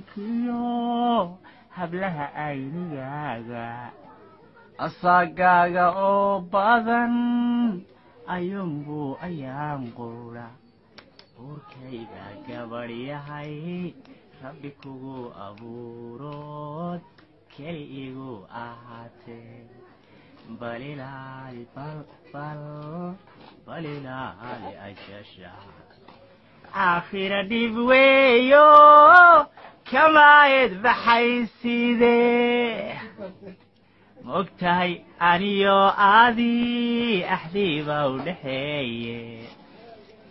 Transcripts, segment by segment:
habeenkiyo hablaha aynigaaga asagaaga oo badan ayuunbuu ayaan quudha uurkayga gabadh yahay rabbi kugu abuurood keli igu ahaatee balilaali balilaali ashasha aakhira dhib weeyo kamaayad baxaysidee mogtahay aniyo aadii axdiiba u dhexeeye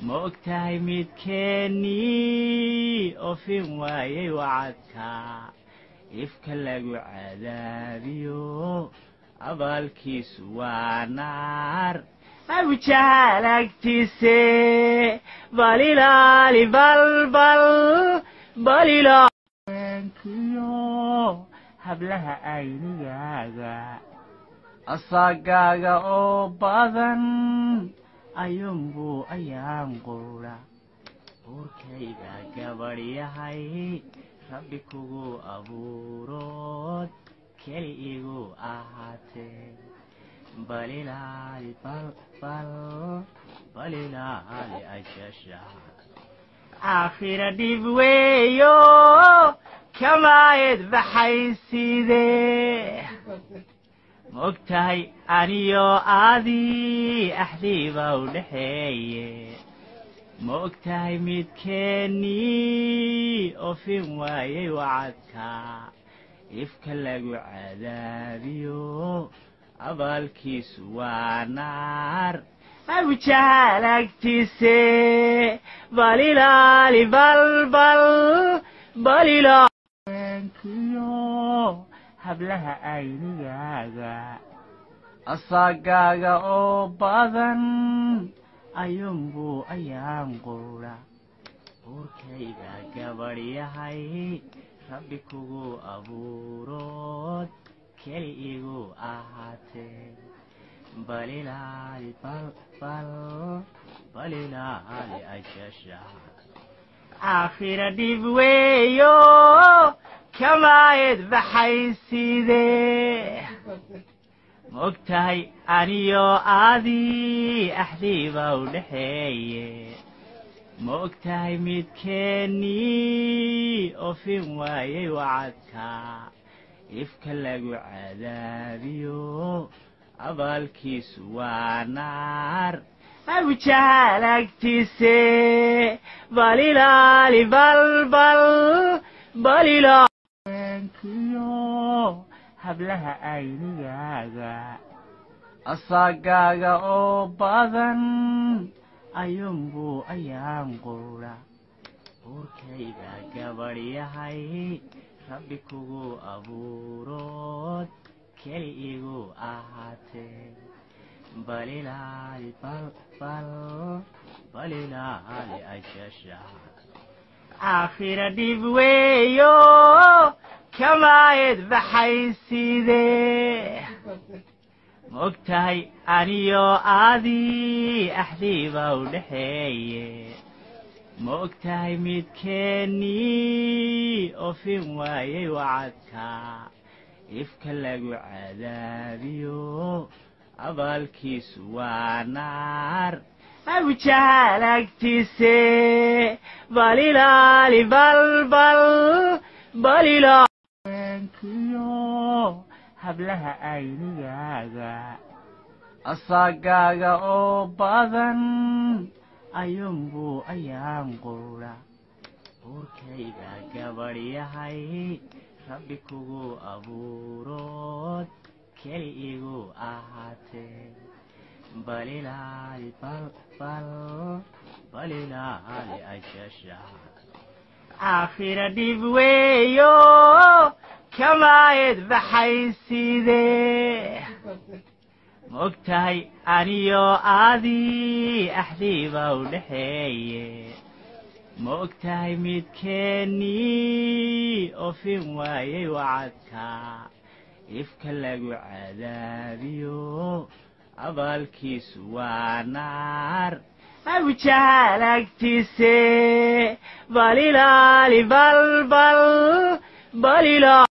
mogtahay midkeennii ofin waayay wacadka ifka lagu cadaabiyo abaalkiisu waa naar abujahaal agtiise balilaali balilaalenkiyo hablaha aynigaaga asagaaga oo badan ayuunbuu ayaan quudha uurkayga gabadh yahay rabbi kugu abuurood keli igu ahaatee balilaali balilaali ashasha aakhira dhib weeyo kamaayad baxaysidee mogtahay aniyo aadii axdiiba u dhexeeye mogtahay midkeennii ofin waayay wacadka ifka lagu cadaabiyo abaalkiisu waa naar abujahaal agtiise balilaali balilaalenkiyo hablaha aynigaaga asagaaga oo badan ayuunbuu ayaan quudha uurkayga gabadh yahay rabbi kugu abuurood keli igu ahaatee balilaali balilaali ashasha aakhira dhib weeyo kamaayad baxaysidee mogtahay aniyo aadii axdiiba u dhexeeye mogtahay midkeennii ofin waayay wacadka ifka lagu cadaabiyo abaalkiisu waa naar abujahaal agtiise balilaali balilaalenkiyo hablaha aynigaaga asagaaga oo badan ayuunbuu ayaan quudha uurkayga gabadh yahay rabbi kugu abuurood keli igu ahaatee balilaali balilaali ashasha aakhira dhib weeyo kamaayad baxaysidee mogtahay aniyo aadii axdiiba u dhexeeye mogtahay midkeennii ofin waayay wacadka ifka lagu cadaabiyo abaalkiisu waa naar abujahaal agtiise balilaali balilaalenkiyo hablaha aynigaaga asagaaga oo badan ayuunbuu ayaan quudha uurkayga gabadh yahay rabbi kugu abuurood keli igu ahaatee balilaali balilaali ashasha aakhira dhib weeyo kamaayad baxaysidee mogtahay aniyo aadii axdiiba u dhexeeye mogtahay midkeennii ofin waayay wacadka ifka lagu cadaabiyo abaalkiisu waa naar abujahaal agtiise balilaali balila